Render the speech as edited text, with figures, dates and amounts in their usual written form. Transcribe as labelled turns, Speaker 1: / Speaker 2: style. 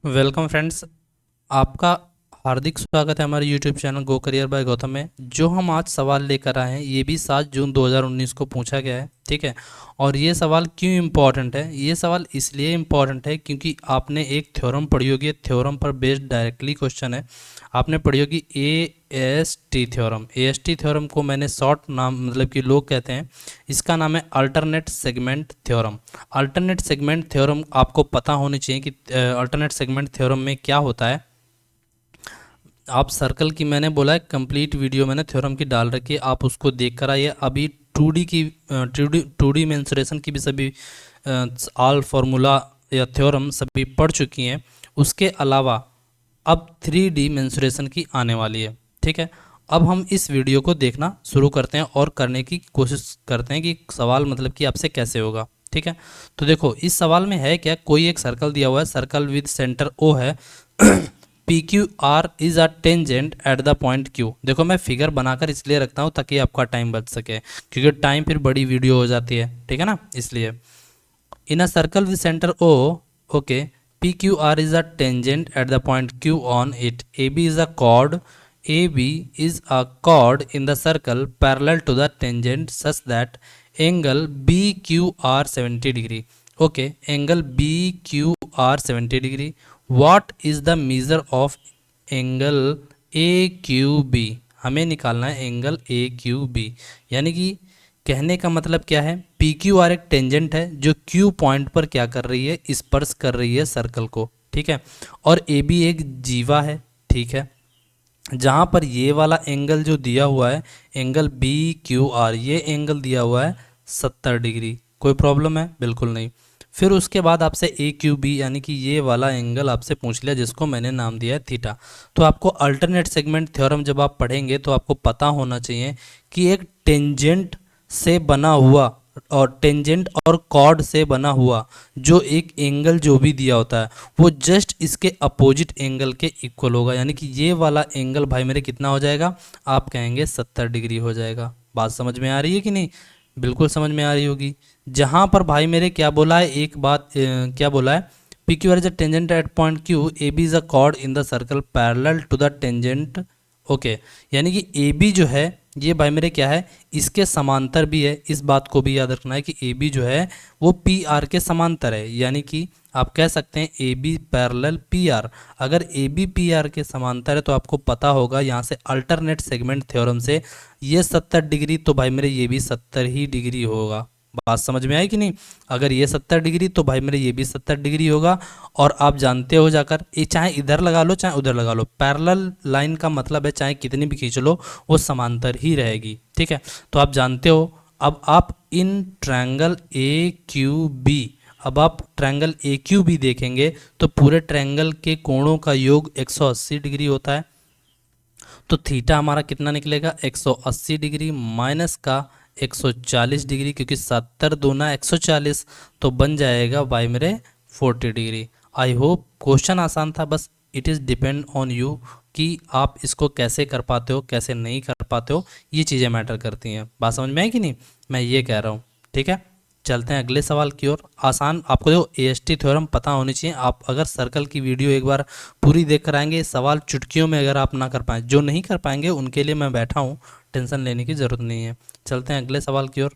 Speaker 1: Welcome friends. आपका हार्दिक स्वागत है हमारे YouTube channel go career bye Gautam में। जो हम आज सवाल लेकर आए हैं ये भी 7 जून 2019 को पूछा गया है, ठीक है। और ये सवाल क्यों इम्पोर्टेंट है? ये सवाल इसलिए इम्पोर्टेंट है क्योंकि आपने एक थ्योरम पढ़ी होगी, थ्योरम पर बेस्ड डायरेक्टली क्वेश्चन है। आपने पढ़ी होगी AST थ्योरम। AST थ्योरम को मैंने शॉर्ट नाम मतलब कि लोग कहते हैं, इसका नाम है alternate segment theorem. Alternate segment theorem आपको पता होनी चाहिए कि अल्टरनेट सेगमेंट थ्योरम में क्या होता है। आप सर्कल की मैंने बोला है कंप्लीट वीडियो मैंने थ्योरम की डाल रखी है, आप उसको देख कर आइए। अभी 2D की 2D मेंसुरेशन की भी सभी ऑल फार्मूला या थ्योरम सभी पढ़ चुकी हैं। उसके अलावा अब 3D मेंसुरेशन की आने वाली है, ठीक है। अब हम इस वीडियो को देखना शुरू करते हैं और करने की कोशिश करते हैं कि सवाल मतलब कि आपसे कैसे होगा, ठीक है। तो देखो इस सवाल में है क्या, कोई एक सर्कल दिया हुआ है, सर्कल विद सेंटर O है। P Q R is a tangent at the point Q. देखो मैं फिगर बनाकर इसलिए रखता हूँ ताकि आपका टाइम बच सके, क्योंकि टाइम फिर बड़ी वीडियो हो जाती है, ठीक है ना, इसलिए। In a circle with centre O, okay, P Q R is a tangent at the point Q on it. A B is a chord, A B is a chord in the circle parallel to the tangent such that angle B Q R 70 degree. Okay, angle B Q R 70 degree. What is the measure of angle A Q B? हमें निकालना है angle A Q B. यानी कि कहने का मतलब क्या है, पी क्यू आर एक टेंजेंट है जो क्यू पॉइंट पर क्या कर रही है, स्पर्श कर रही है सर्कल को, ठीक है। और ए बी एक जीवा है, ठीक है। जहाँ पर ये वाला एंगल जो दिया हुआ है, एंगल बी क्यू आर, ये एंगल दिया हुआ है 70 डिग्री। कोई प्रॉब्लम है? बिल्कुल नहीं। फिर उसके बाद आपसे ए क्यू बी यानी कि ये वाला एंगल आपसे पूछ लिया, जिसको मैंने नाम दिया है थीटा। तो आपको अल्टरनेट सेगमेंट थ्योरम जब आप पढ़ेंगे तो आपको पता होना चाहिए कि एक टेंजेंट से बना हुआ और टेंजेंट और कॉर्ड से बना हुआ जो एक एंगल जो भी दिया होता है वो जस्ट इसके अपोजिट एंगल के इक्वल होगा। यानी कि ये वाला एंगल भाई मेरे कितना हो जाएगा? आप कहेंगे 70 डिग्री हो जाएगा। बात समझ में आ रही है कि नहीं? बिल्कुल समझ में आ रही होगी। जहाँ पर भाई मेरे क्या बोला है, एक बात क्या बोला है, P Q R is a tangent at point Q, A B is a chord in the circle parallel to the tangent. Okay, यानी कि ए बी जो है ये भाई मेरे क्या है, इसके समांतर भी है। इस बात को भी याद रखना है कि ए बी जो है वो पी आर के समांतर है। यानी कि आप कह सकते हैं A B parallel P R. अगर ए बी पी आर के समांतर है तो आपको पता होगा यहाँ से अल्टरनेट सेगमेंट थ्योरम से ये 70 डिग्री, तो भाई मेरे ये भी 70 ही डिग्री होगा। बात समझ में आई कि नहीं? अगर ये 70 डिग्री तो भाई मेरे ये भी 70 डिग्री होगा। और आप जानते हो जाकर, ये चाहे इधर लगा लो चाहे उधर लगा लो, पैरेलल लाइन का मतलब है चाहे कितनी भी खींच लो वो समांतर ही रहेगी, ठीक है। तो आप जानते हो। अब आप in triangle A Q B, अब आप ट्रायंगल ए क्यू बी देखेंगे तो पूरे ट्रायंगल के कोणों का योग 180 डिग्री होता है। तो थीटा हमारा कितना निकलेगा? 180 डिग्री माइनस का 140 डिग्री, क्योंकि 70 दूना 140, तो बन जाएगा भाई मेरे 40 डिग्री। आई होप क्वेश्चन आसान था, बस it is depend on you कि आप इसको कैसे कर पाते हो कैसे नहीं कर पाते हो, ये चीज़ें मैटर करती हैं। बात समझ में आई कि नहीं? मैं ये कह रहा हूँ, ठीक है। चलते हैं अगले सवाल की ओर। आसान, आपको देखो एएसटी थ्योरम पता होनी चाहिए। आप अगर सर्कल की वीडियो एक बार पूरी देख कर आएंगे, सवाल चुटकियों में अगर आप ना कर पाएँ, जो नहीं कर पाएंगे उनके लिए मैं बैठा हूँ, टेंशन लेने की ज़रूरत नहीं है। चलते हैं अगले सवाल की ओर।